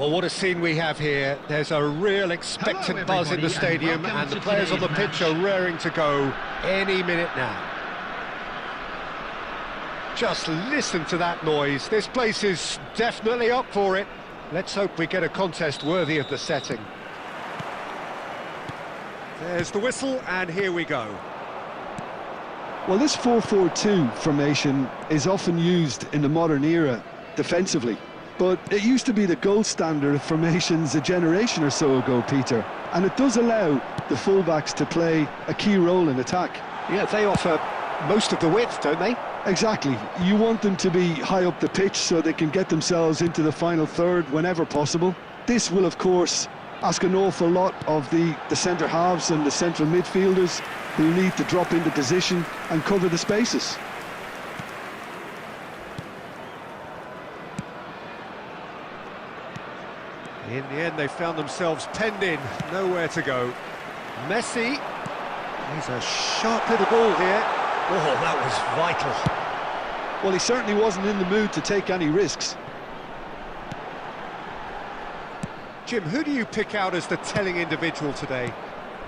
Well, what a scene we have here. There's a real expectant buzz in the stadium, and the players on the pitch are raring to go any minute now. Just listen to that noise. This place is definitely up for it. Let's hope we get a contest worthy of the setting. There's the whistle, and here we go. Well, this 4-4-2 formation is often used in the modern era defensively, but it used to be the gold standard of formations a generation or so ago, Peter, and it does allow the fullbacks to play a key role in attack. Yeah, they offer most of the width, don't they? Exactly. You want them to be high up the pitch so they can get themselves into the final third whenever possible. This will, of course, ask an awful lot of the centre halves and the central midfielders, who need to drop into position and cover the spaces. In the end, they found themselves penned in, nowhere to go. Messi, he's a sharp little ball here. Oh, that was vital. Well, he certainly wasn't in the mood to take any risks. Jim, who do you pick out as the telling individual today?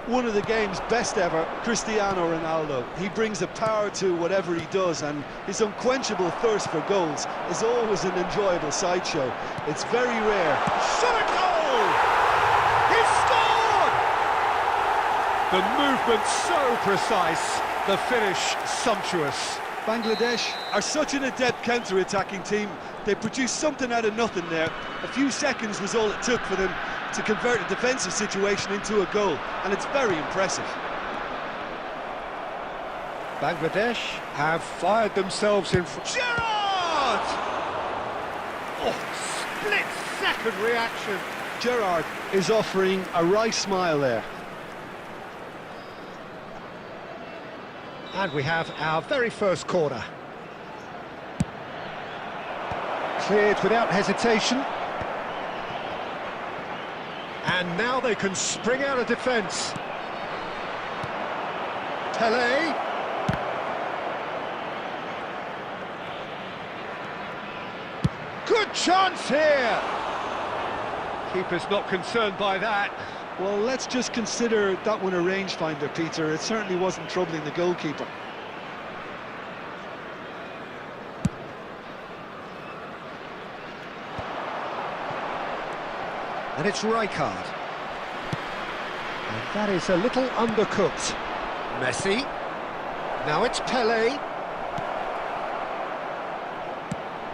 One of the game's best ever, Cristiano Ronaldo. He brings a power to whatever he does, and his unquenchable thirst for goals is always an enjoyable sideshow. It's very rare. Shot a goal! He scored! The movement so precise, the finish sumptuous. Bangladesh are such an adept counter-attacking team. They produced something out of nothing there. A few seconds was all it took for them to convert a defensive situation into a goal, and it's very impressive. Bangladesh have fired themselves in front. Gerrard! Oh, split-second reaction. Gerrard is offering a wry smile there. And we have our very first corner. Cleared without hesitation. And now they can spring out of defence. Pelé. Good chance here. Keeper's not concerned by that. Well, let's just consider that one a rangefinder, Peter. It certainly wasn't troubling the goalkeeper. And it's Rijkaard. And that is a little undercooked. Messi. Now it's Pelé.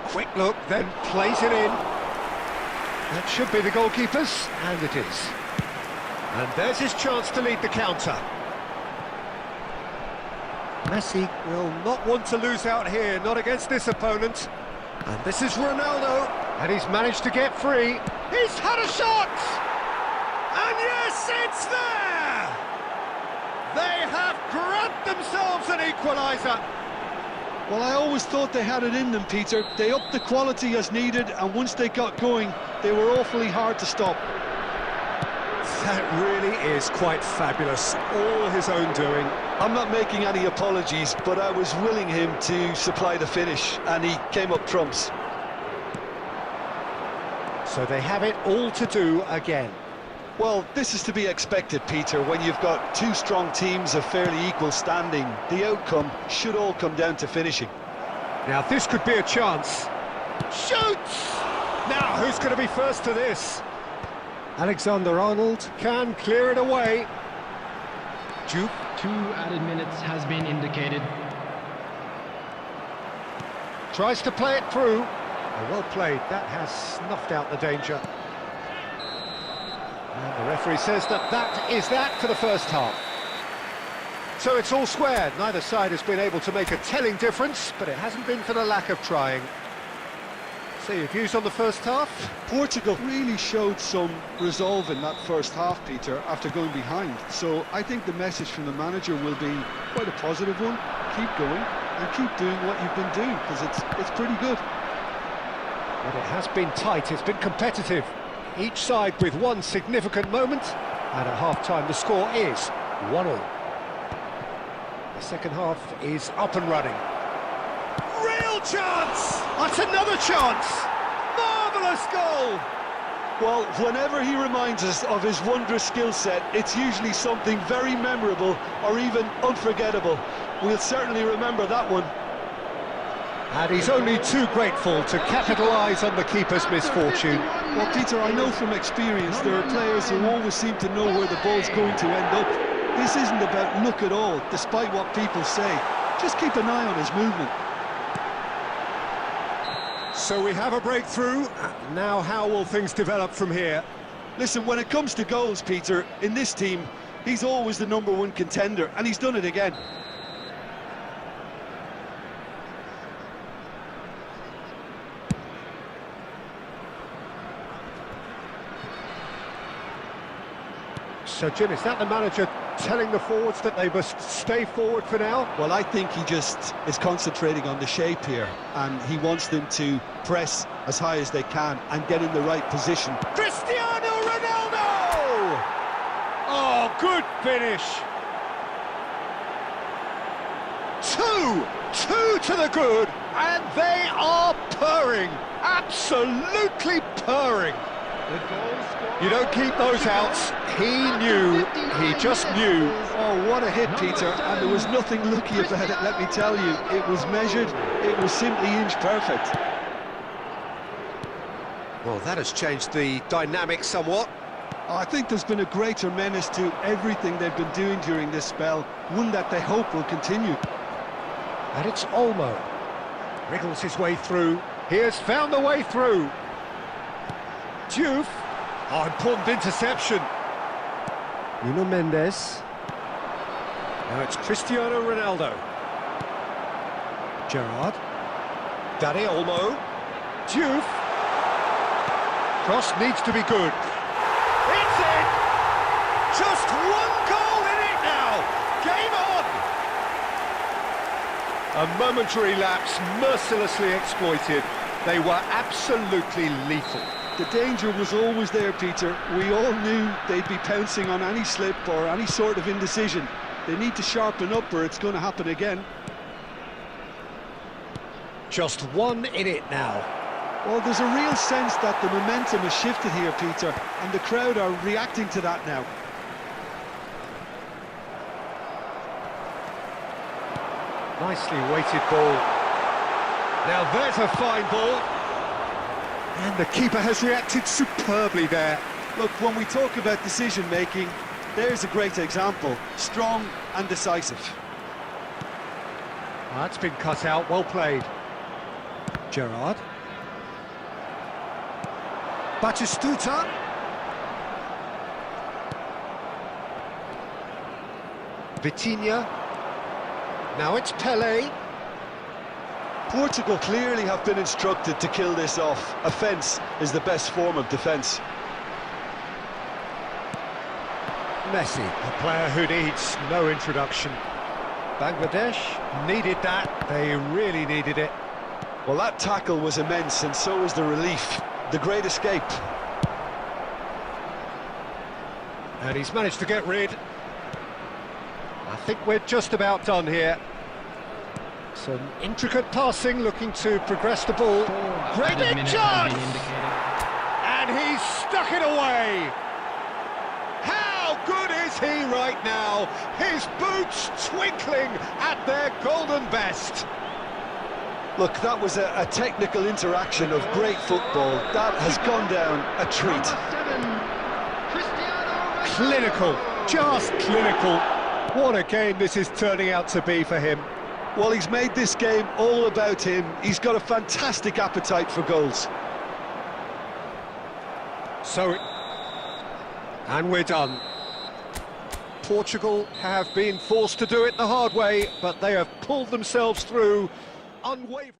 Quick look, then plays it in. That should be the goalkeeper's, and it is. And there's his chance to lead the counter. Messi will not want to lose out here, not against this opponent. And this is Ronaldo, and he's managed to get free. He's had a shot! And yes, it's there! They have grabbed themselves an equaliser. Well, I always thought they had it in them, Peter. They upped the quality as needed, and once they got going, they were awfully hard to stop. That really is quite fabulous, all his own doing. I'm not making any apologies, but I was willing him to supply the finish, and he came up trumps. So they have it all to do again. Well, this is to be expected, Peter. When you've got two strong teams of fairly equal standing, the outcome should all come down to finishing. Now this could be a chance. Shoots! Now who's going to be first to this? Alexander-Arnold can clear it away. Juke. 2 added minutes has been indicated. Tries to play it through. Well played, that has snuffed out the danger. And the referee says that is that for the first half. So it's all square. Neither side has been able to make a telling difference, but it hasn't been for the lack of trying. So your views on the first half? Portugal really showed some resolve in that first half, Peter, after going behind. So I think the message from the manager will be quite a positive one. Keep going and keep doing what you've been doing, because it's pretty good. But it has been tight, it's been competitive. Each side with one significant moment, and at half-time the score is 1-1. The second half is up and running. Real chance! That's another chance! Marvellous goal! Well, whenever he reminds us of his wondrous skill set, it's usually something very memorable or even unforgettable. We'll certainly remember that one. And he's only too grateful to capitalise on the keeper's misfortune. Well, Peter, I know from experience there are players who always seem to know where the ball's going to end up. This isn't about luck at all, despite what people say. Just keep an eye on his movement. So we have a breakthrough. Now how will things develop from here? Listen, when it comes to goals, Peter, in this team, he's always the #1 contender, and he's done it again. So, Jim, is that the manager telling the forwards that they must stay forward for now? Well, I think he just is concentrating on the shape here, and he wants them to press as high as they can and get in the right position. Cristiano Ronaldo! Oh, good finish! Two to the good, and they are purring, absolutely purring. You don't keep those outs. He just knew. Oh, what a hit, Peter, and there was nothing lucky about it, let me tell you. It was measured, it was simply inch perfect. Well, that has changed the dynamic somewhat. I think there's been a greater menace to everything they've been doing during this spell, one that they hope will continue. And it's Olmo. Wriggles his way through. He has found the way through. Diouf. Oh, important interception. Nuno Mendes. Now it's Cristiano Ronaldo. Gerrard. Dani Olmo. Diouf. Cross needs to be good. It's in! Just one goal in it now! Game on! A momentary lapse mercilessly exploited. They were absolutely lethal. The danger was always there, Peter. We all knew they'd be pouncing on any slip or any sort of indecision. They need to sharpen up or it's going to happen again. Just one in it now. Well, there's a real sense that the momentum has shifted here, Peter, and the crowd are reacting to that now. Nicely weighted ball. Now there's a fine ball. And the keeper has reacted superbly there. Look, when we talk about decision-making, there's a great example. Strong and decisive. That's been cut out, well played. Gerrard. Batistuta. Vitinha. Now it's Pelé. Portugal clearly have been instructed to kill this off. Offence is the best form of defence. Messi, a player who needs no introduction. Bangladesh needed that, they really needed it. Well, that tackle was immense, and so was the relief. The great escape. And he's managed to get rid. I think we're just about done here. Some intricate passing, looking to progress the ball. Great big chance! And he's stuck it away! How good is he right now? His boots twinkling at their golden best. Look, that was a technical interaction of great football. That has gone down a treat. Clinical, just clinical. What a game this is turning out to be for him. Well, he's made this game all about him. He's got a fantastic appetite for goals. And we're done. Portugal have been forced to do it the hard way, but they have pulled themselves through unwavering.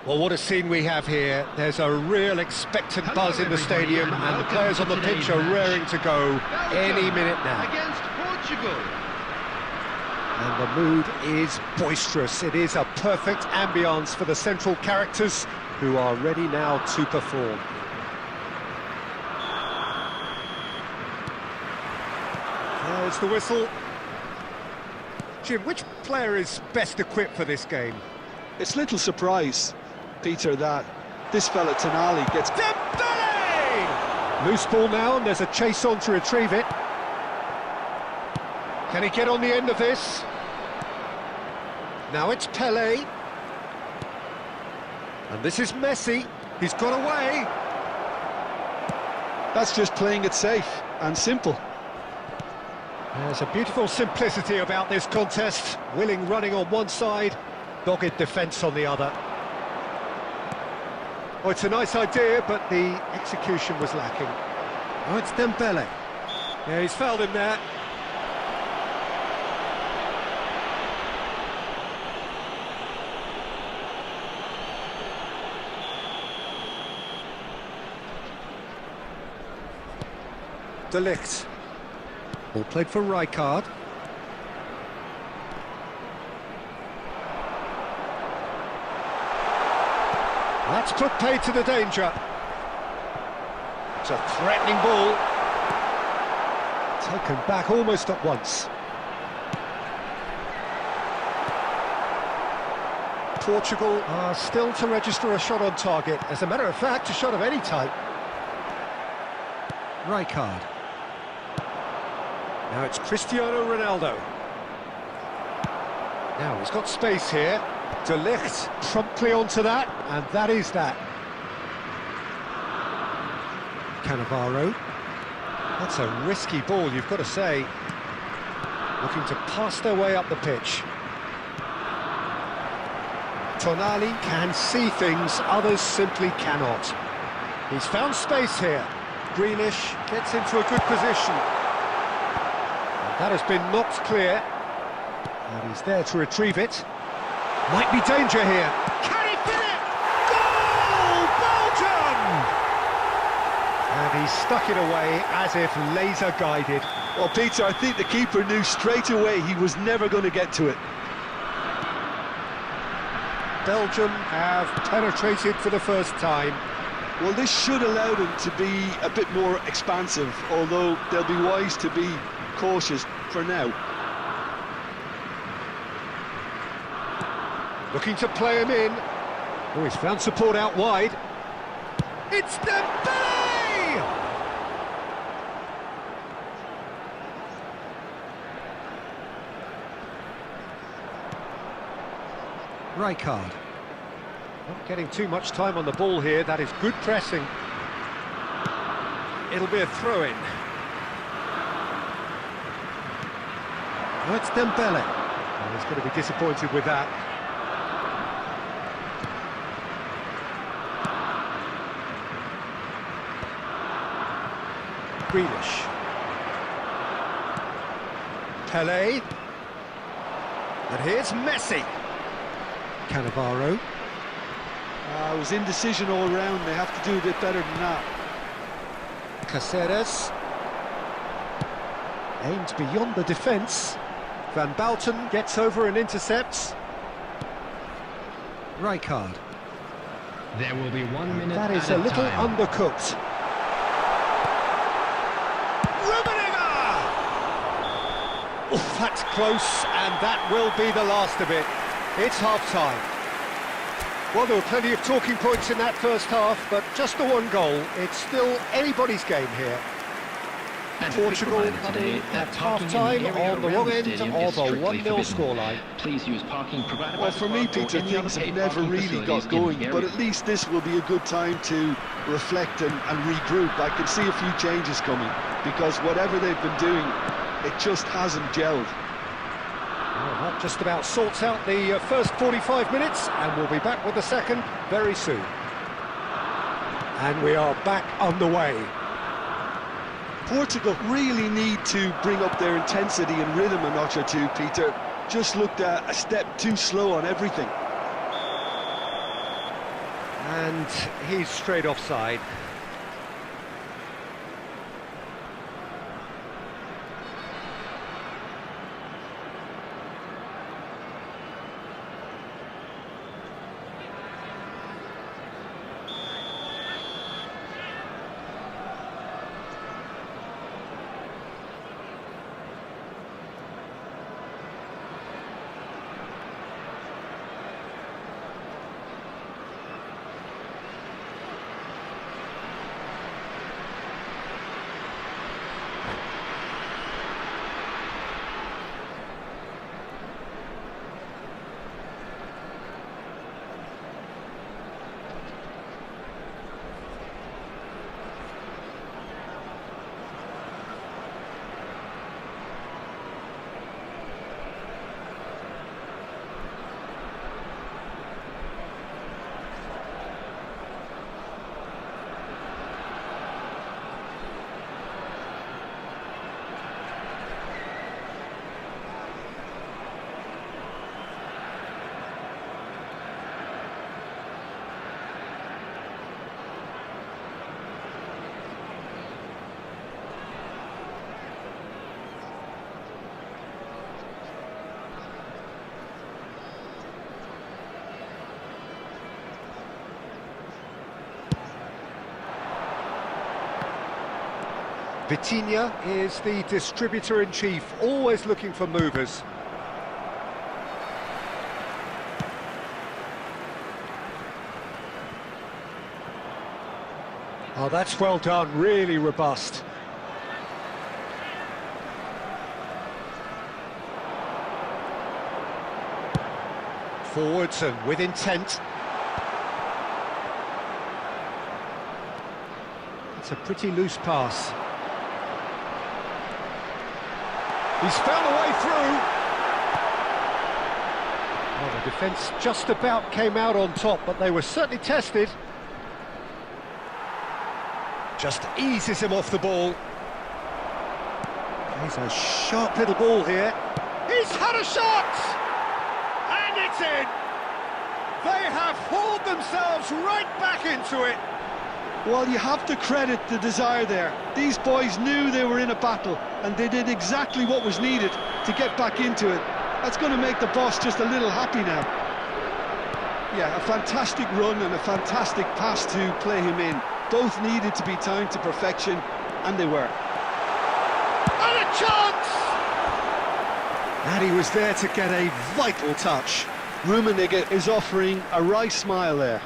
Well, what a scene we have here. There's a real expectant buzz in the stadium, and the players on the pitch are raring to go any minute now. Against Portugal. And the mood is boisterous. It is a perfect ambience for the central characters who are ready now to perform. There's the whistle. Jim, which player is best equipped for this game? It's little surprise, Peter, that this fella Tonali gets... Dembele! Loose ball now, and there's a chase on to retrieve it. Can he get on the end of this? Now it's Pelé. And this is Messi. He's got away. That's just playing it safe and simple. There's a beautiful simplicity about this contest. Willing running on one side, dogged defence on the other. Oh, it's a nice idea, but the execution was lacking. Oh, it's Dembele. Yeah, he's fouled him there. De Ligt. Ball played for Rijkaard. That's put paid to the danger. It's a threatening ball. Taken back almost at once. Portugal are still to register a shot on target. As a matter of fact, a shot of any type. Rijkaard. Now it's Cristiano Ronaldo. Now he's got space here. De Ligt promptly onto that, and that is that. Cannavaro. That's a risky ball, you've got to say. Looking to pass their way up the pitch. Tonali can see things, others simply cannot. He's found space here. Grealish gets into a good position. That has been knocked clear, and he's there to retrieve it. Might be danger here. Can he fit it? Goal! Belgium! And he stuck it away as if laser guided. Well, Peter, I think the keeper knew straight away he was never going to get to it. Belgium have penetrated for the first time. Well, this should allow them to be a bit more expansive, although they'll be wise to be cautious for now. Looking to play him in. Oh, he's found support out wide. It's Dembele! Rijkaard. Not getting too much time on the ball here. That is good pressing. It'll be a throw-in. Oh, it's Dembele. Oh, he's going to be disappointed with that. Grealish. Pelé. And here's Messi. Cannavaro. It was indecision all round. They have to do a bit better than that. Caceres. Aimed beyond the defence. Van Bouten gets over and intercepts. Rijkaard. There will be 1 minute. That is a little undercooked. Oh, that's close, and that will be the last of it. It's half-time. Well, there were plenty of talking points in that first half, but just the one goal. It's still anybody's game here. And Portugal today, at half-time on the wrong end of a 1-0 scoreline. Please use parking provided. Well, for me, Peter, things have never really got going, but at least this will be a good time to reflect and regroup. I can see a few changes coming, because whatever they've been doing, it just hasn't gelled. Well, that just about sorts out the first 45 minutes, and we'll be back with the second very soon. And we are back underway. Portugal really need to bring up their intensity and rhythm a notch or two, Peter. Just looked a step too slow on everything. And he's straight offside. Vitinha is the distributor-in-chief, always looking for movers. Oh, that's well done, really robust. Forwards and with intent. It's a pretty loose pass. He's found a way through. Well, the defence just about came out on top, but they were certainly tested. Just eases him off the ball. He's a sharp little ball here. He's had a shot! And it's in! They have hauled themselves right back into it. Well, you have to credit the desire there. These boys knew they were in a battle, and they did exactly what was needed to get back into it. That's going to make the boss just a little happy now. Yeah, a fantastic run and a fantastic pass to play him in. Both needed to be timed to perfection, and they were. And a chance! And he was there to get a vital touch. Rummenigge is offering a wry smile there.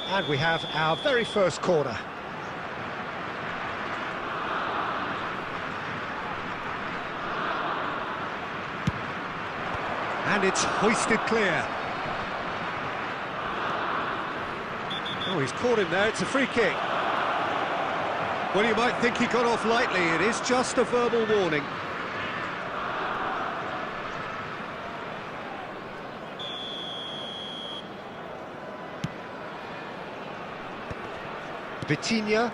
And we have our very first corner. And it's hoisted clear. Oh, he's caught him there, it's a free kick. Well, you might think he got off lightly, it is just a verbal warning. Vitinha,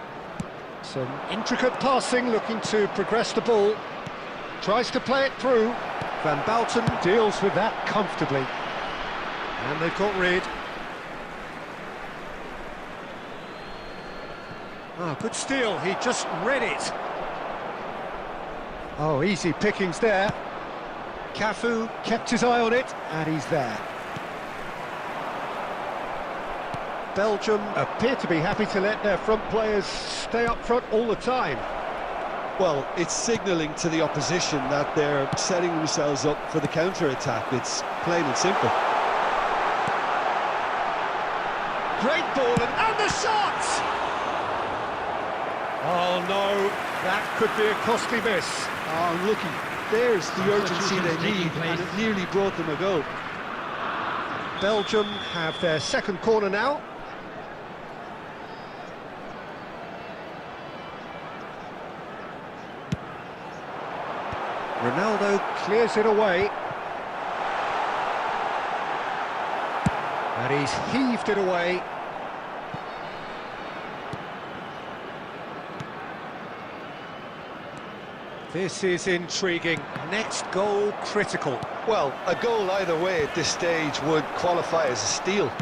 some intricate passing, looking to progress the ball. Tries to play it through. Van Bouten deals with that comfortably. And they've got rid. Oh, good steal, he just read it. Oh, easy pickings there. Cafu kept his eye on it, and he's there. Belgium appear to be happy to let their front players stay up front all the time. Well, it's signalling to the opposition that they're setting themselves up for the counter-attack. It's plain and simple. Great ball, and the shot! Oh no, that could be a costly miss. Oh, looky, there's the urgency they need, and it nearly brought them a goal. Belgium have their second corner now. Ronaldo clears it away. And he's heaved it away. This is intriguing. Next goal critical. Well, a goal either way at this stage would qualify as a steal.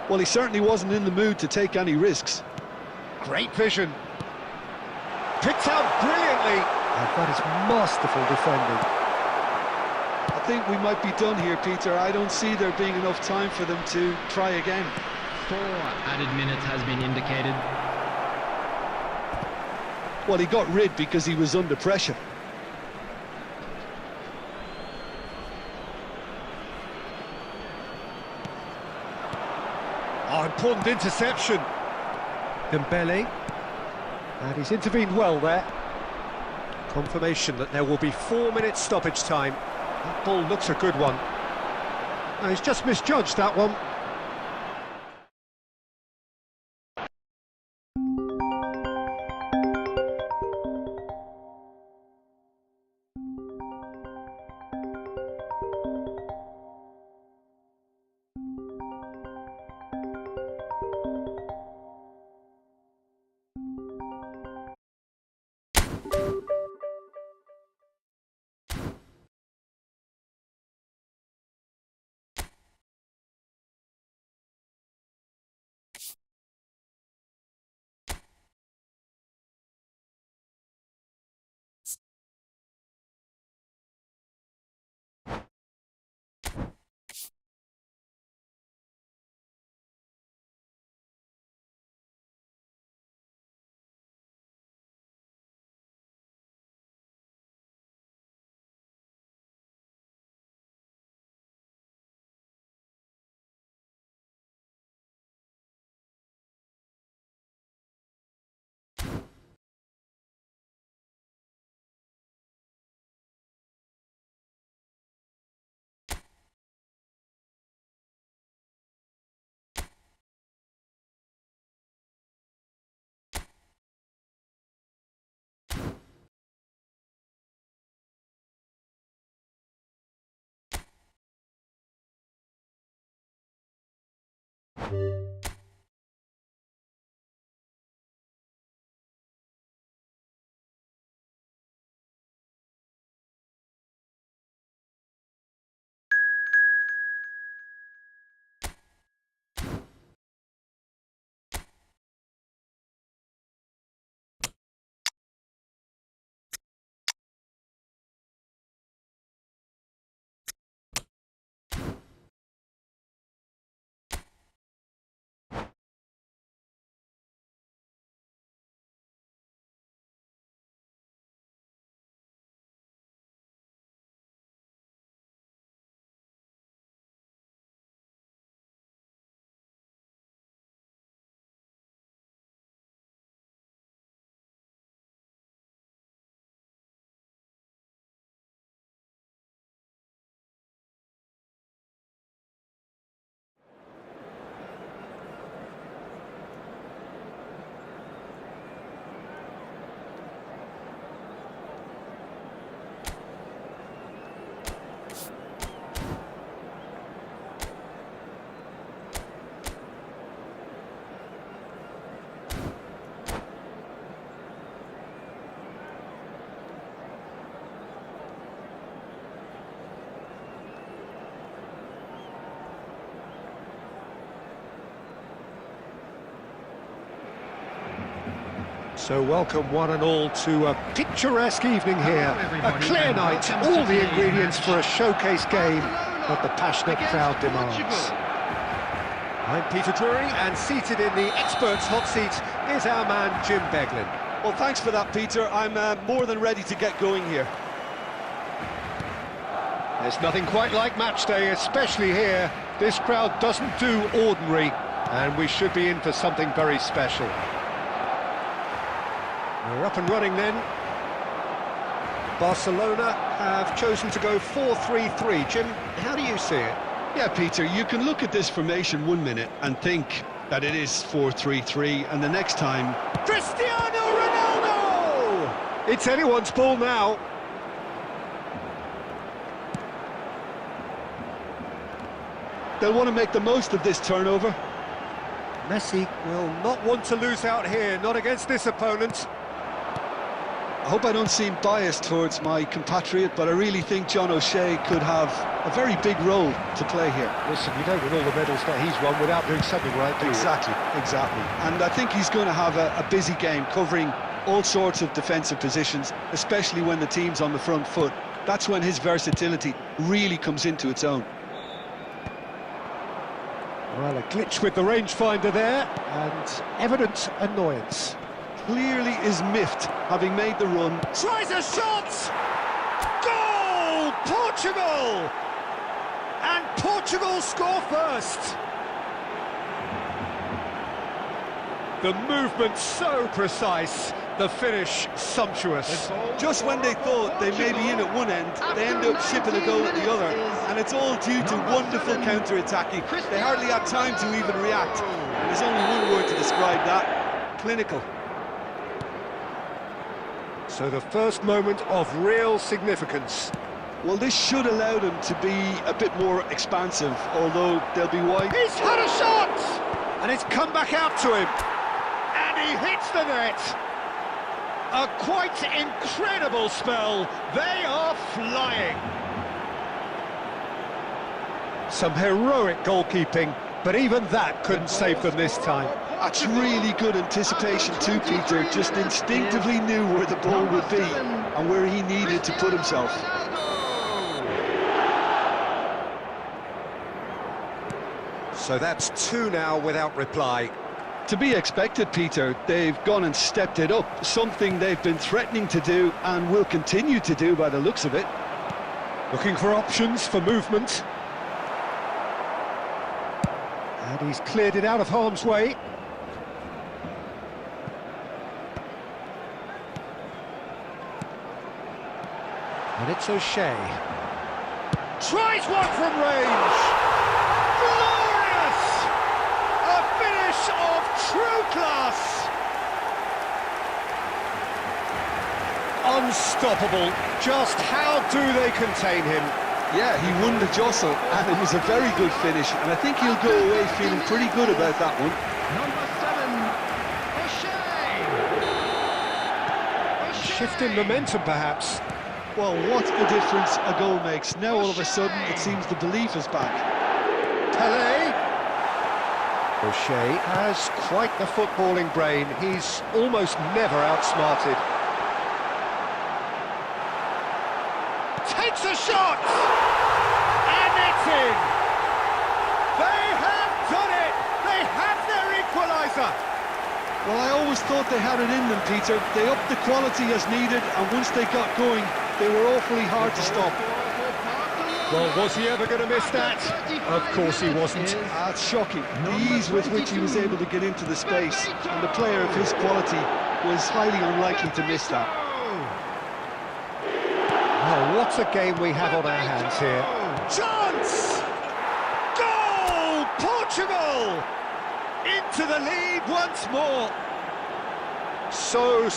Well, he certainly wasn't in the mood to take any risks. Great vision. Picked out brilliantly. And that is masterful defending. I think we might be done here, Peter. I don't see there being enough time for them to try again. 4 added minutes has been indicated. Well, he got rid because he was under pressure. Oh, important interception. Dembele. And he's intervened well there. Confirmation that there will be 4 minutes stoppage time. That ball looks a good one. No, he's just misjudged that one. So welcome one and all to a picturesque evening here. A clear night, all the ingredients for a showcase game that the passionate crowd demands. I'm Peter Drury, and seated in the experts' hot seat is our man Jim Beglin. Well, thanks for that, Peter. I'm more than ready to get going here. There's nothing quite like match day, especially here. This crowd doesn't do ordinary, and we should be in for something very special. We're up and running then. Barcelona have chosen to go 4-3-3. Jim, how do you see it? Yeah, Peter, you can look at this formation 1 minute and think that it is 4-3-3, and the next time... Cristiano Ronaldo! It's anyone's ball now. They'll want to make the most of this turnover. Messi will not want to lose out here, not against this opponent. I hope I don't seem biased towards my compatriot, but I really think John O'Shea could have a very big role to play here. Listen, you don't win all the medals that he's won without doing something right, do you? Exactly. And I think he's going to have a busy game, covering all sorts of defensive positions, especially when the team's on the front foot. That's when his versatility really comes into its own. Well, a glitch with the rangefinder there, and evident annoyance. Clearly is miffed, having made the run. Tries a shot! Goal! Portugal! And Portugal score first! The movement so precise, the finish sumptuous. Just when they thought they may be in at one end, they end up shipping a goal at the other, and it's all due to wonderful counter-attacking. They hardly had time to even react, and there's only one word to describe that: clinical. So the first moment of real significance. Well, this should allow them to be a bit more expansive, although they'll be wide. He's had a shot! And it's come back out to him. And he hits the net. A quite incredible spell. They are flying. Some heroic goalkeeping, but even that couldn't save them this time. That's really good anticipation too, Peter. Just instinctively knew where the ball would be and where he needed to put himself. So that's two now without reply. To be expected, Peter. They've gone and stepped it up, something they've been threatening to do and will continue to do by the looks of it. Looking for options for movement. And he's cleared it out of harm's way. And it's O'Shea. Tries one from range! Glorious! A finish of true class! Unstoppable. Just how do they contain him? Yeah, he won the jostle, and it was a very good finish, and I think he'll go away feeling pretty good about that one. Number 7, O'Shea. Shifting momentum, perhaps. Well, what a difference a goal makes. Now all of a sudden it seems the belief is back. Pelé. O'Shea has quite the footballing brain. He's almost never outsmarted. Takes a shot! And it's in! They have done it! They have their equaliser! Well, I always thought they had it in them, Peter. They upped the quality as needed, and once they got going, they were awfully hard to stop. Well, was he ever going to miss that? Of course he wasn't. It's shocking. The ease with which he was able to get into the space, and the player of his quality was highly unlikely to miss that. Well, what a game we have on our hands here. Chance! Goal! Portugal! Into the lead once more. So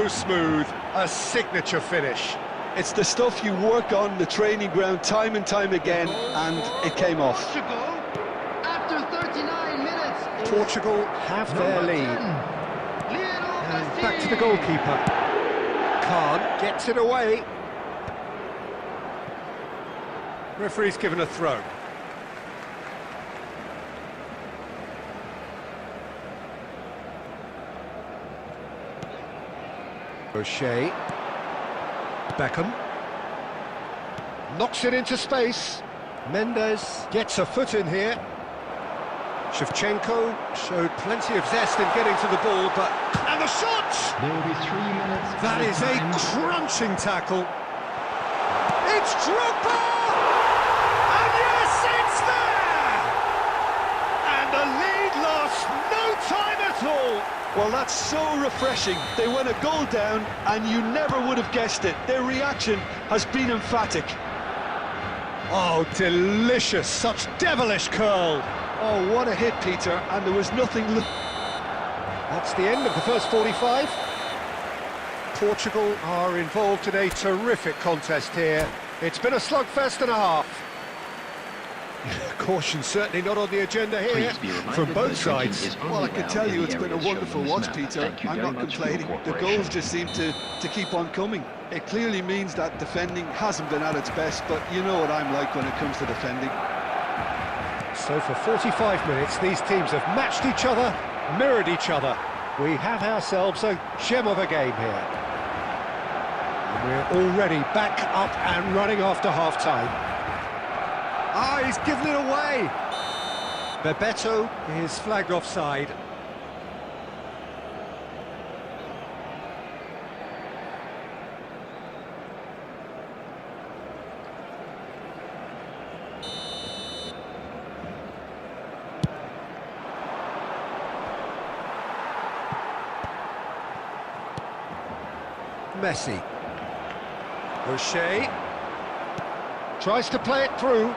smooth. A signature finish. It's the stuff you work on the training ground time and time again, and it came off. After 39 minutes, Portugal have their lead. And back to the goalkeeper. Khan gets it away. Referee's given a throw. O'Shea. Beckham. Knocks it into space. Mendes gets a foot in here. Shevchenko showed plenty of zest in getting to the ball, but... And the shot! there will be 3 minutes. That is a crunching tackle. It's Drogba! And yes, it's there! And the lead lost no time at all. Well, that's so refreshing. They went a goal down, and you never would have guessed it. Their reaction has been emphatic. Oh, delicious. Such devilish curl. Oh, what a hit, Peter, and there was nothing... That's the end of the first 45. Portugal are involved in a terrific contest here. It's been a slugfest and a half. Caution certainly not on the agenda here Please be reminded from that both drinking sides. is only Well, I can allowed tell in you the it's been a areas shown wonderful on this watch, map. Peter. Thank you I'm very not much for your complaining. The cooperation. goals just seem to keep on coming. It clearly means that defending hasn't been at its best, but you know what I'm like when it comes to defending. So for 45 minutes, these teams have matched each other, mirrored each other. We have ourselves a gem of a game here. And we're already back up and running after half-time. Ah, he's given it away. Bebeto is flagged offside. Messi. O'Shea tries to play it through.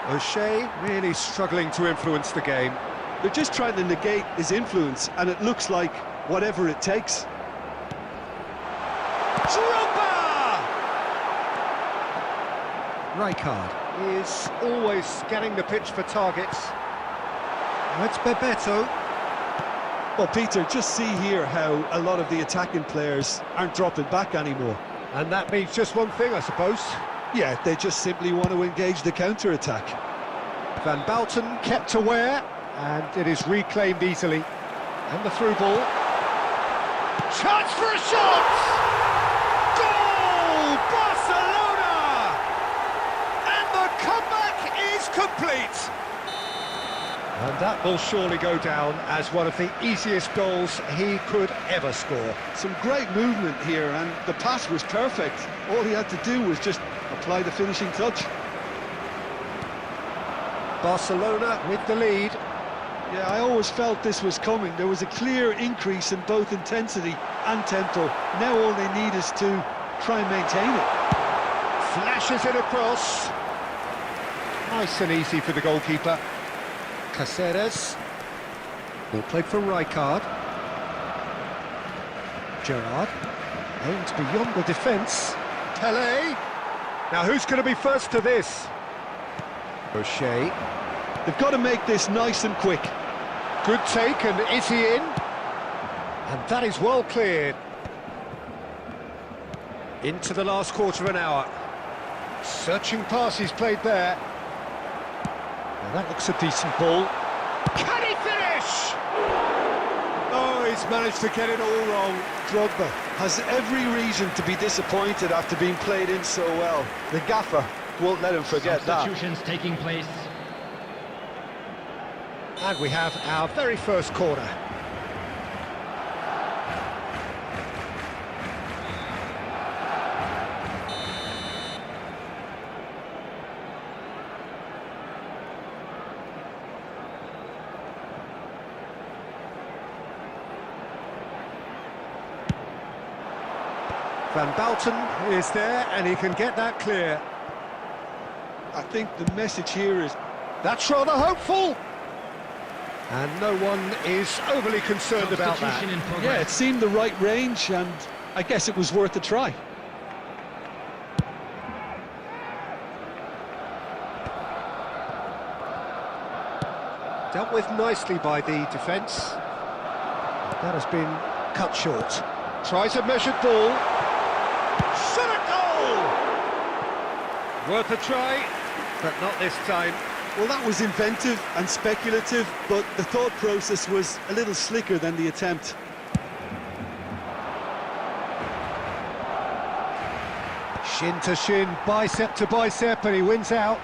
O'Shea really struggling to influence the game. They're just trying to negate his influence, and it looks like whatever it takes. Drogba! Rijkaard is always scanning the pitch for targets. Now it's Bebeto. Well, Peter, just see here how a lot of the attacking players aren't dropping back anymore. And that means just one thing, I suppose. Yeah, they just simply want to engage the counter-attack. Van Bouten kept aware, and it is reclaimed easily. And the through ball. Chance for a shot! Goal! Barcelona! And the comeback is complete! And that will surely go down as one of the easiest goals he could ever score. Some great movement here, and the pass was perfect. All he had to do was just apply the finishing touch. Barcelona with the lead. Yeah, I always felt this was coming. There was a clear increase in both intensity and tempo. Now all they need is to try and maintain it. Flashes it across. Nice and easy for the goalkeeper. Caceres. Ball played for Rijkaard. Gerrard. Aimed beyond the defence. Pelé. Now who's going to be first to this? O'Shea. They've got to make this nice and quick. Good take, and is he in? And that is well cleared. Into the last quarter of an hour. Searching pass he's played there. Now that looks a decent ball. Can he finish? Oh, he's managed to get it all wrong. Drogba has every reason to be disappointed after being played in so well. The gaffer won't let him forget that. Substitutions taking place. And we have our very first corner. Van Bouten is there, and he can get that clear. I think the message here is That's rather hopeful. And no one is overly concerned about that. Substitution in progress. yeah, it seemed the right range, and I guess it was worth a try. Dealt with nicely by the defence. That has been cut short. Tries a measured ball. Shot a goal! Worth a try, but not this time. Well, that was inventive and speculative, but the thought process was a little slicker than the attempt. Shin to shin, bicep to bicep, and he wins out.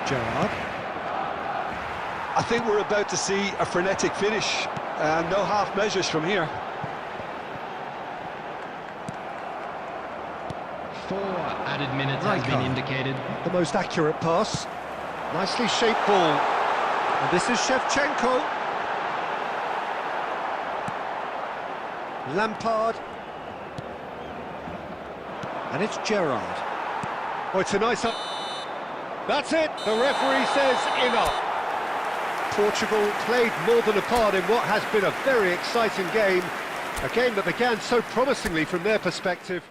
Gerrard. I think we're about to see a frenetic finish, and no half measures from here. 4 added minutes has been Rijkaard. indicated. The most accurate pass. Nicely shaped ball. And this is Shevchenko. Lampard. And it's Gerrard. Oh, it's a nice up. That's it. The referee says enough. Portugal played more than a part in what has been a very exciting game. A game that began so promisingly from their perspective.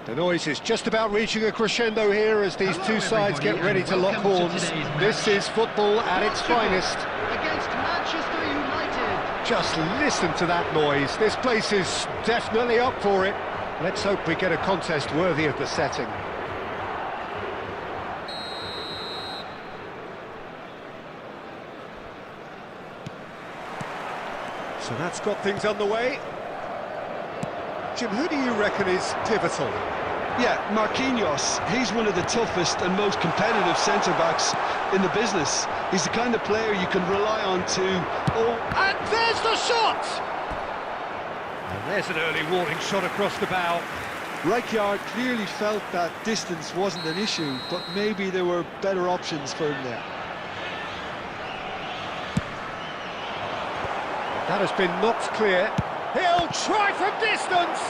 The noise is just about reaching a crescendo here as these two sides get ready to lock horns. This is football at its finest. Against Manchester United. Just listen to that noise. This place is definitely up for it. Let's hope we get a contest worthy of the setting. So that's got things underway. Jim, who do you reckon is pivotal? Yeah, Marquinhos, he's one of the toughest and most competitive centre-backs in the business. He's the kind of player you can rely on to... Oh, and there's the shot! And there's an early warning shot across the bow. Rijkaard clearly felt that distance wasn't an issue, but maybe there were better options for him there. That has been knocked clear. He'll try from distance!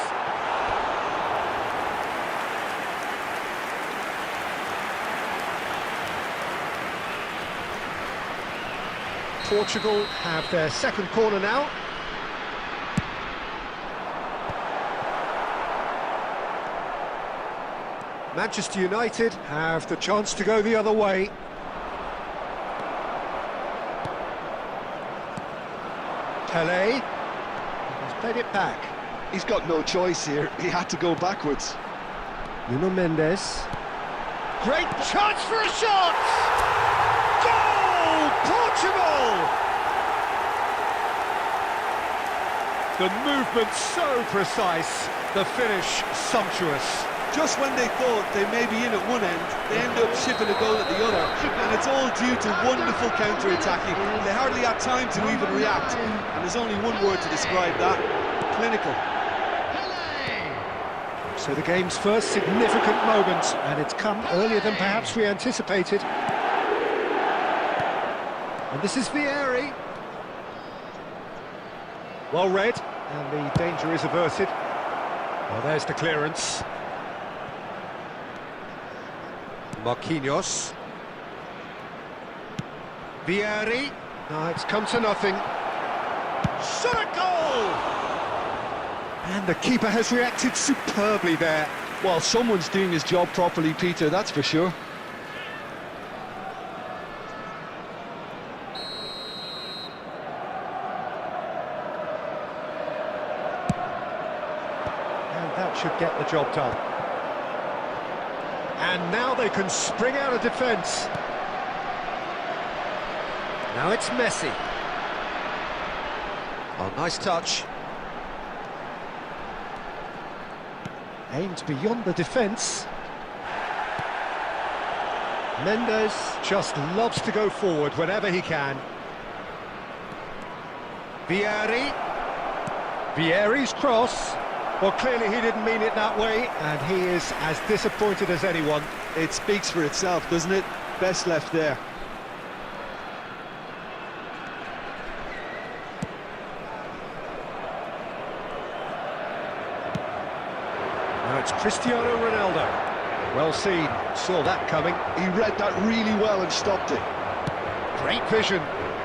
Portugal have their second corner now. Manchester United have the chance to go the other way. Pelé has played it back. He's got no choice here. He had to go backwards. Nuno Mendes. Great chance for a shot! Goal! Portugal! The movement so precise, the finish sumptuous. Just when they thought they may be in at one end, they end up shipping a goal at the other, and it's all due to wonderful counter-attacking. They hardly had time to even react, and there's only one word to describe that: clinical. So the game's first significant moment, and it's come earlier than perhaps we anticipated. And this is Vieri. Well read, and the danger is averted. Well, there's the clearance. Marquinhos. Vieri. No, it's come to nothing. Shot a goal! And the keeper has reacted superbly there. Well, someone's doing his job properly, Peter, that's for sure. And that should get the job done. And now they can spring out of defence. Now it's Messi. Oh, nice touch. Aimed beyond the defence. Mendes just loves to go forward whenever he can. Vieri. Vieri's cross. Well, clearly he didn't mean it that way, and he is as disappointed as anyone. It speaks for itself, doesn't it? Best left there. Now it's Cristiano Ronaldo. Well seen, saw that coming. He read that really well and stopped it. Great vision.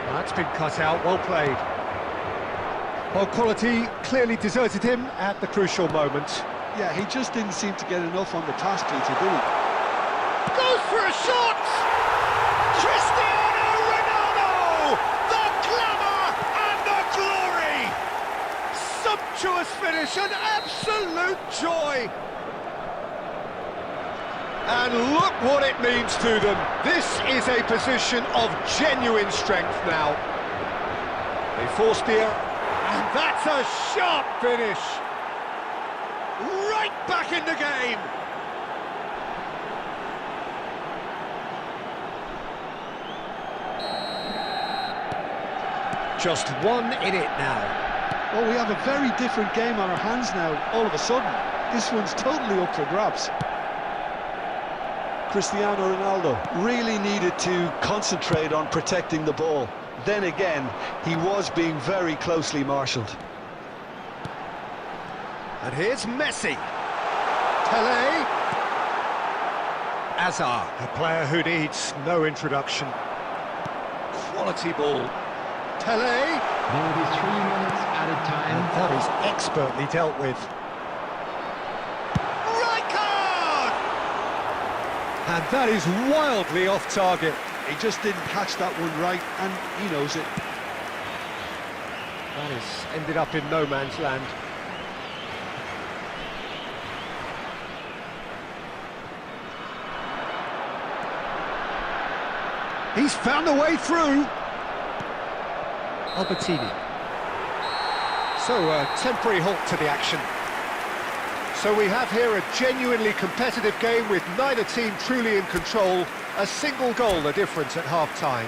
That's been cut out, well played. Well, quality clearly deserted him at the crucial moment. Yeah, he just didn't seem to get enough on the pass, Peter, did he? Goes for a shot! Cristiano Ronaldo! The glamour and the glory! Sumptuous finish, an absolute joy! And look what it means to them. This is a position of genuine strength now. They forced the error. And that's a sharp finish! Right back in the game! Just one in it now. Well, we have a very different game on our hands now, all of a sudden. This one's totally up for grabs. Cristiano Ronaldo really needed to concentrate on protecting the ball. Then again, he was being very closely marshalled. And here's Messi. Pelé. Hazard, a player who needs no introduction. Quality ball. Pelé. There will be 3 minutes added time. And that is expertly dealt with. Rijkaard! And that is wildly off target. He just didn't catch that one right, and he knows it. That has ended up in no man's land. He's found a way through. Albertini. So a temporary halt to the action. So we have here a genuinely competitive game with neither team truly in control. A single goal the difference at half-time.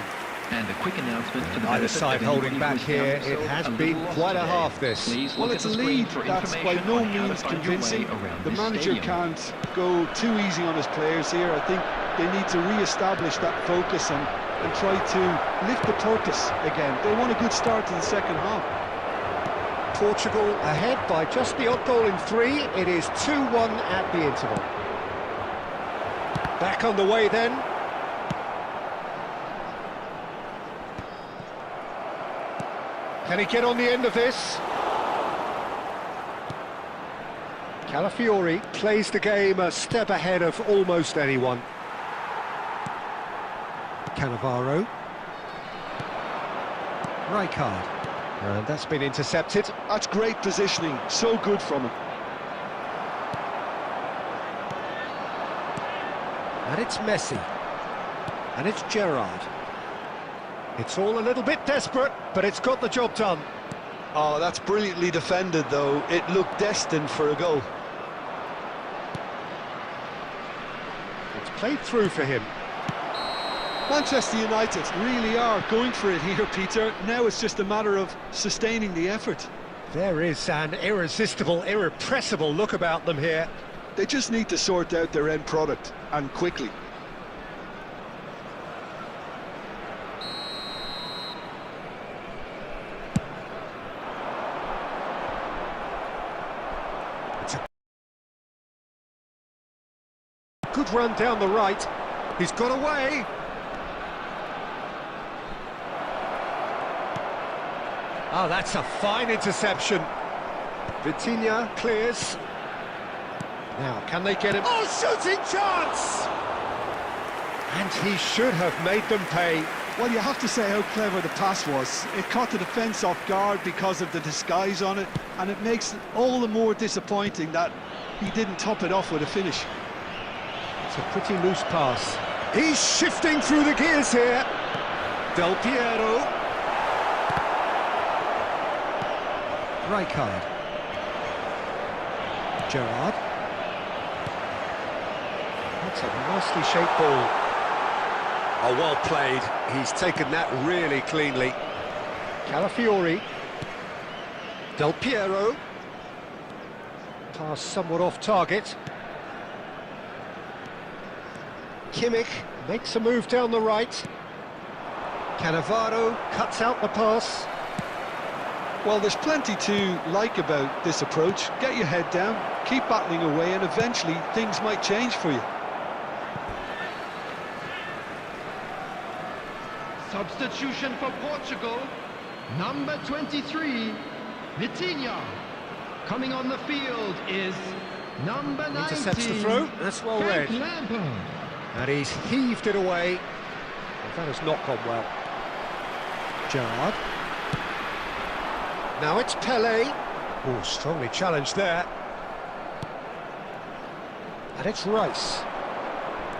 And a quick announcement for the Either benefit side of holding anybody back who's here. found It themselves has a been little quite a lost half today. this. Please Well, look it's at a the screen lead for that's by information no on how to means find your convincing. way around The this manager stadium. can't go too easy on his players here. I think they need to re-establish that focus and try to lift the purpose again. They want a good start to the second half. Portugal ahead by just the odd goal in 3. It is 2-1 at the interval. Back on the way then. Can he get on the end of this? Calafiori plays the game a step ahead of almost anyone. Cannavaro. Rijkaard. And that's been intercepted. That's great positioning, so good from him. And it's Messi. And it's Gerrard. It's all a little bit desperate, but it's got the job done. Oh, that's brilliantly defended, though. It looked destined for a goal. It's played through for him. Manchester United really are going for it here, Peter. Now it's just a matter of sustaining the effort. There is an irresistible, irrepressible look about them here. They just need to sort out their end product, and quickly. It's a good run down the right. He's got away. Oh, that's a fine interception. Vitinha clears. Now, can they get him? Oh, shooting chance! And he should have made them pay. Well, you have to say how clever the pass was. It caught the defence off guard because of the disguise on it, and it makes it all the more disappointing that he didn't top it off with a finish. It's a pretty loose pass. He's shifting through the gears here. Del Piero. Rijkaard. Gerrard. That's a nicely shaped ball. Oh, well played. He's taken that really cleanly. Calafiori. Del Piero. Pass somewhat off target. Kimmich makes a move down the right. Cannavaro cuts out the pass. Well, there's plenty to like about this approach. Get your head down, keep battling away, and eventually things might change for you. Substitution for Portugal. Number 23, Vitinha. Coming on the field is number 19. Intercepts the throw. That's well read. Frank Lampard. And he's heaved it away. That has not gone well. Gerrard. Now it's Pele. Oh, strongly challenged there. And it's Rice.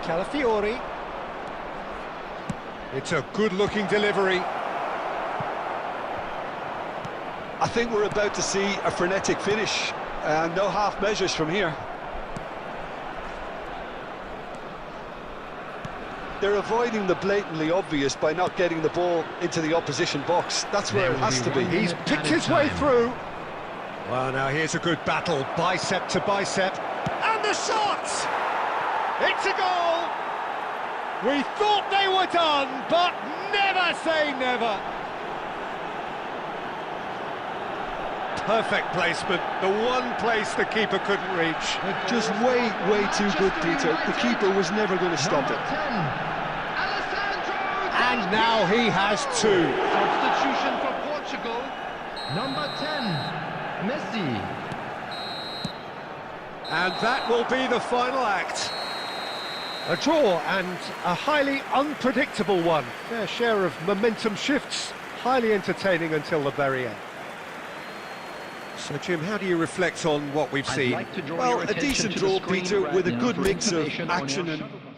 Calafiori. It's a good-looking delivery. I think we're about to see a frenetic finish, and no half measures from here. They're avoiding the blatantly obvious by not getting the ball into the opposition box. That's where it has to be. He's picked his way through. Well, now here's a good battle, bicep to bicep. And the shot! It's a goal! We thought they were done, but never say never. Perfect placement, the one place the keeper couldn't reach. Just way too good, Peter. The keeper was never going to stop it. And now he has two. Substitution for Portugal. Number 10, Messi. And that will be the final act. A draw, and a highly unpredictable one. Fair share of momentum shifts, highly entertaining until the very end. So, Jim, how do you reflect on what we've seen? Like to draw Well, your a attention decent to the draw, screen Peter, right with a now good for mix of information on action your and... shuttle bus.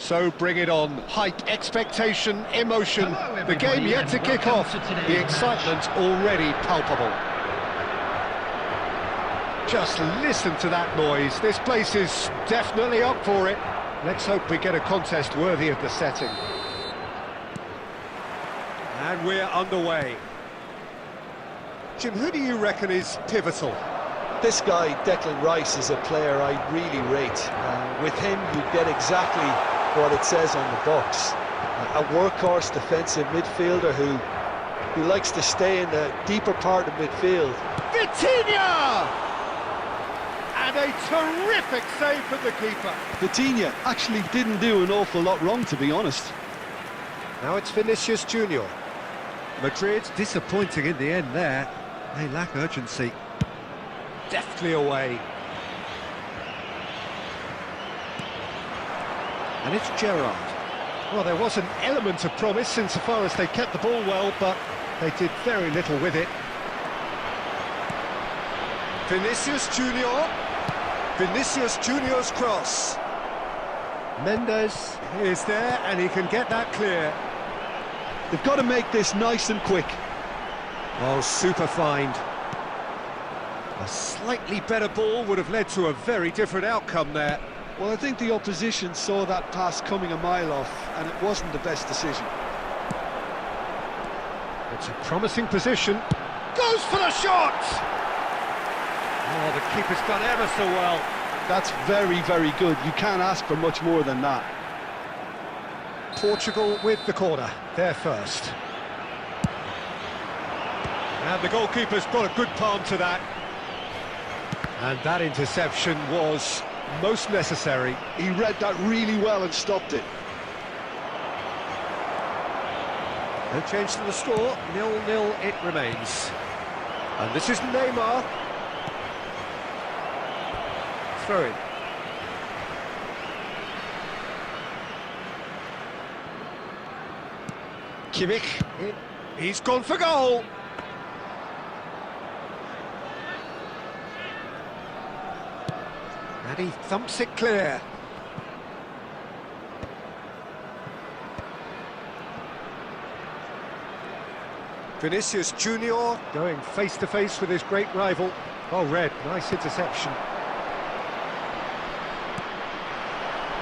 So bring it on. Hype, expectation, emotion. Hello, The game everybody, yet to and kick welcome off. to today's The excitement already palpable. Just listen to that noise. This place is definitely up for it. Let's hope we get a contest worthy of the setting. And we're underway. Jim, who do you reckon is pivotal? This guy, Declan Rice, is a player I really rate. With him, you get exactly what it says on the box. A workhorse defensive midfielder who likes to stay in the deeper part of midfield. Vitinha! And a terrific save from the keeper. Vitinha actually didn't do an awful lot wrong, to be honest. Now it's Vinicius Junior. Madrid disappointing in the end there. They lack urgency. Deftly away. And it's Gerrard. Well, there was an element of promise insofar as they kept the ball well, but they did very little with it. Vinicius Junior. Vinicius Junior's cross. Mendes is there, and he can get that clear. They've got to make this nice and quick. Oh, super find. A slightly better ball would have led to a very different outcome there. Well, I think the opposition saw that pass coming a mile off, and it wasn't the best decision. It's a promising position. Goes for the shot! Oh, the keeper's done ever so well. That's very, very good. You can't ask for much more than that. Portugal with the corner, they're first. And the goalkeeper's got a good palm to that. And that interception was most necessary. He read that really well and stopped it. No change to the score, 0-0 it remains. And this is Neymar. Throw in. Kimmich, he's gone for goal. And he thumps it clear. Vinicius Junior going face to face with his great rival. Oh, Red, nice interception.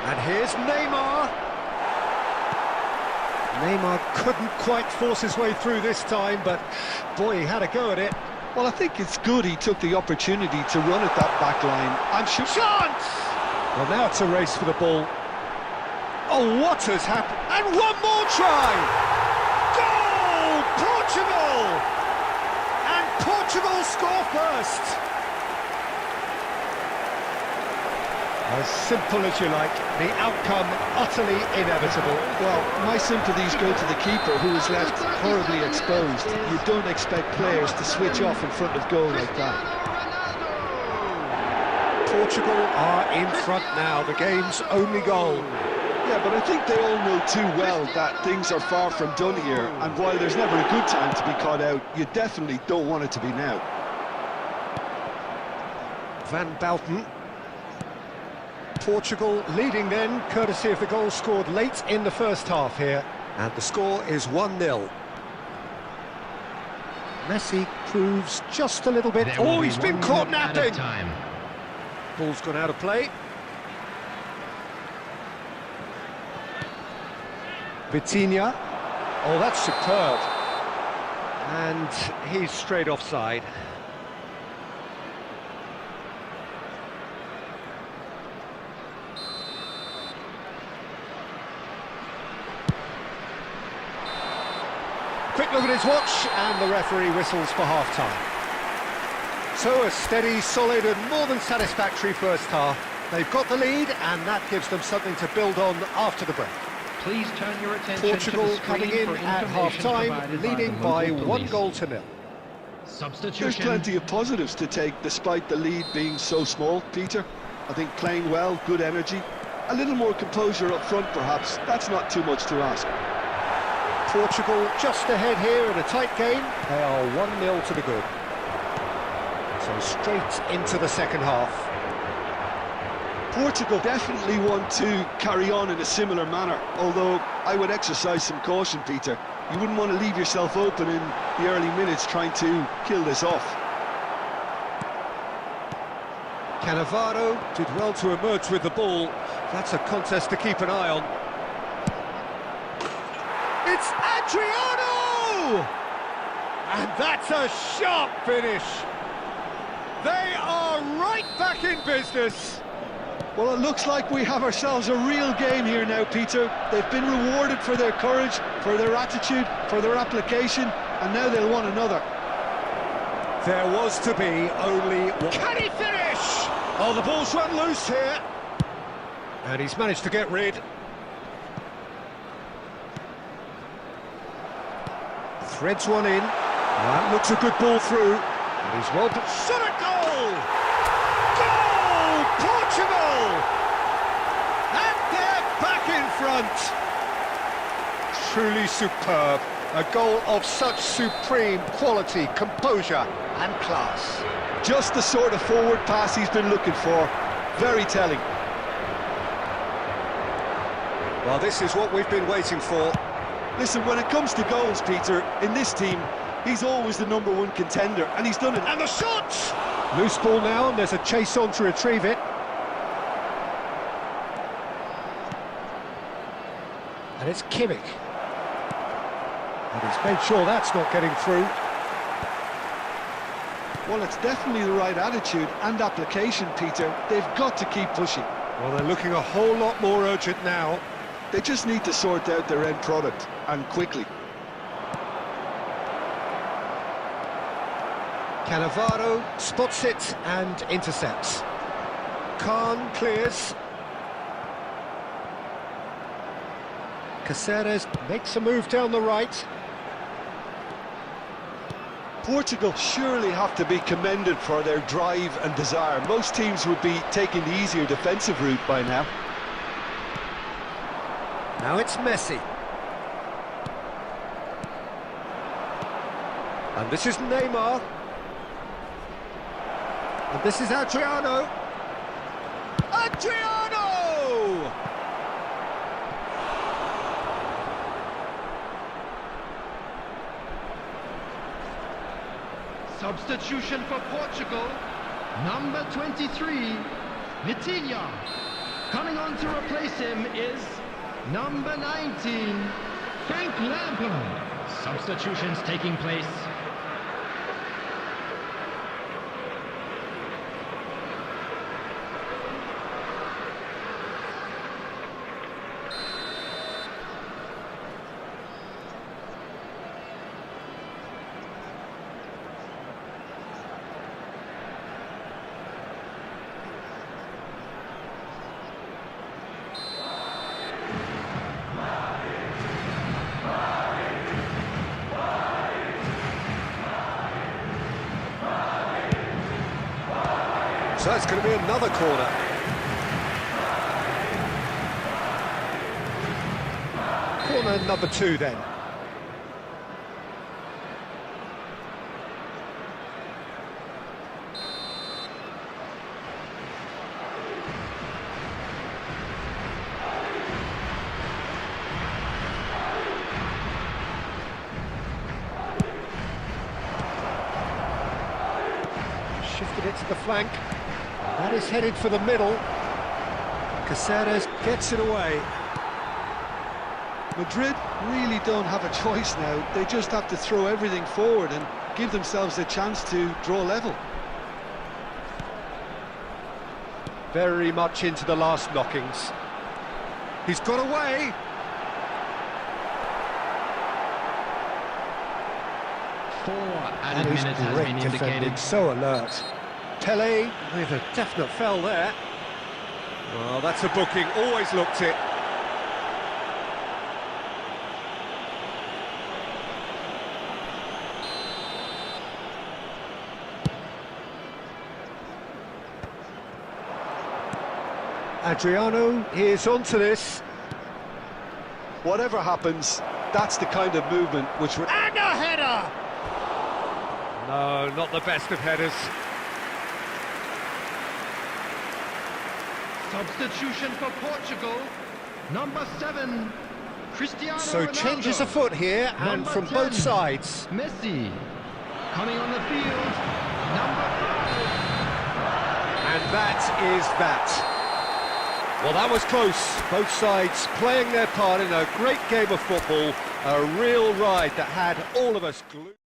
And here's Neymar. Neymar couldn't quite force his way through this time, but boy, he had a go at it. Well, I think it's good he took the opportunity to run at that back line. I'm sure... Chance! Well, now it's a race for the ball. Oh, what has happened? And one more try! Goal! Portugal! Portugal score first. As simple as you like, the outcome utterly inevitable. Well, my sympathies go to the keeper, who is left horribly exposed. You don't expect players to switch off in front of goal like that. Portugal are in front now, the game's only goal. Yeah, but I think they all know too well that things are far from done here, and while there's never a good time to be caught out, you definitely don't want it to be now. Van Bouten. Portugal leading then, courtesy of the goal scored late in the first half here. And the score is 1-0. Messi proves just a little bit... Oh, he's been caught napping! Ball's gone out of play. Vitinha. Oh, that's superb. And he's straight offside. Quick look at his watch, and the referee whistles for half-time. So a steady, solid and more than satisfactory first half. They've got the lead, and that gives them something to build on after the break. Please turn your attention Portugal to the coming in at half-time, leading by 1-0. Substitution. There's plenty of positives to take despite the lead being so small, Peter. I think playing well, good energy, a little more composure up front perhaps, that's not too much to ask. Portugal just ahead here in a tight game. They are 1-0 to the good. So straight into the second half. Portugal definitely want to carry on in a similar manner, although I would exercise some caution, Peter. You wouldn't want to leave yourself open in the early minutes trying to kill this off. Cannavaro did well to emerge with the ball. That's a contest to keep an eye on. It's Adriano! And that's a sharp finish. They are right back in business. Well, it looks like we have ourselves a real game here now, Peter. They've been rewarded for their courage, for their attitude, for their application, and now they'll want another. There was to be only one. Can he finish? Oh, the ball's run loose here. And he's managed to get rid. Threads one in. That looks a good ball through. And he's well put. Shot at goal! Goal! Portugal! And they're back in front. Truly superb. A goal of such supreme quality, composure and class. Just the sort of forward pass he's been looking for. Very telling. Well, this is what we've been waiting for. Listen, when it comes to goals, Peter, in this team, he's always the #1 contender, and he's done it. And the shot! Loose ball now, and there's a chase on to retrieve it. And it's Kimmich. And he's made sure that's not getting through. Well, it's definitely the right attitude and application, Peter. They've got to keep pushing. Well, they're looking a whole lot more urgent now. They just need to sort out their end product, and quickly. Cannavaro spots it and intercepts. Khan clears. Caceres makes a move down the right. Portugal surely have to be commended for their drive and desire. Most teams would be taking the easier defensive route by now. Now it's Messi. And this is Neymar. And this is Adriano. Adriano! Substitution for Portugal. Number 23, Vitinha. Coming on to replace him is number 19, Frank Lampard. Substitutions taking place. So it's going to be another corner. Corner number 2 then. Shifted it to the flank. That is headed for the middle. Caceres gets it away. Madrid really don't have a choice now. They just have to throw everything forward and give themselves a chance to draw level. Very much into the last knockings. He's got away. 4 And added he's minutes has great been defending, indicated. so alert. Tele with a definite foul there. Well, that's a booking, always looked it. Adriano is onto this. Whatever happens, that's the kind of movement which... And a header! No, not the best of headers. Substitution for Portugal. Number 7, Cristiano So Ronaldo. changes afoot here, and Number from 10, both sides. Messi. Coming on the field, number 5. And that is that. Well, that was close. Both sides playing their part in a great game of football. A real ride that had all of us glued.